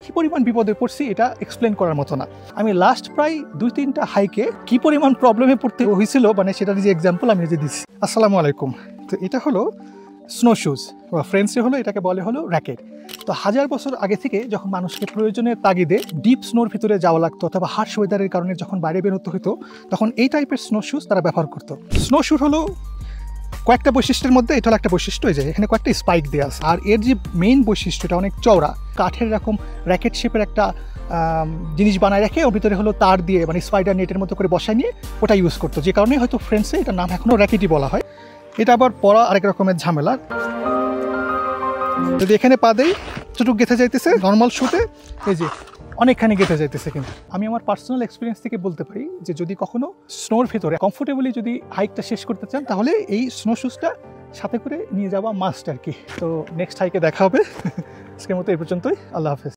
কি পরিমাণ বিপদে পড়ছি এটা এক্সপ্লেন করার মতো না। আমি লাস্ট প্রায় 2-3টা হাইকে কি পরিমাণ প্রবলেমে পড়তে হয়েছিল মানে সেটার যে এক্সাম্পল আমি যে দিচ্ছি। আসসালামু আলাইকুম। তো এটা হলো স্নো শুজ বা ফ্রেন্সে হলো এটাকে বলে হলো র্যাকেট। তো 1000 বছর আগে থেকে যখন মানুষকে প্রয়োজনের তাগিদে ডিপ স্নোর ভিতরে যাওয়া লাগতো অথবা হার্শ ওয়েদারের কারণে যখন বাইরে বেরোতে হতো তখন এই টাইপের স্নো শুজ তারা ব্যবহার করতো। স্নো শুজ হলো কয়েকটা বৈশিষ্ট্যের মধ্যে এটা হলো একটা বৈশিষ্ট্য, হয়ে যায় এখানে কয়েকটা স্পাইক দেওয়া আছে। আর এর যে মেইন বৈশিষ্ট্যটা অনেক চওড়া, কাঠের এরকম র্যাকেট শেপের একটা জিনিস বানায় রেখে ওর ভিতরে হলো তার দিয়ে মানে স্পাইডার নেটের মতো করে বসায় নিয়ে ওটা ইউজ করতো, যে কারণে হয়তো ফ্রেন্সে এটার নাম এখনও র্যাকেটই বলা হয়। এটা আবার পরা আরেক রকমের ঝামেলা। যদি এখানে পা দেই যতটুকু গেঁথে যাইতেছে নর্মাল শুতে এই যে অনেকখানি গেঁথে যাইতেছে। কিন্তু আমি আমার পার্সোনাল এক্সপিরিয়েন্স থেকে বলতে পারি যে যদি কখনো স্নোর ভিতরে কমফোর্টেবলি যদি হাইকটা শেষ করতে চান তাহলে এই স্নো শুজটা সাথে করে নিয়ে যাওয়া মাস্ট আর কি। তো নেক্সট হাইকে দেখা হবে। আজকের মতো এই পর্যন্তই। আল্লাহ হাফেজ।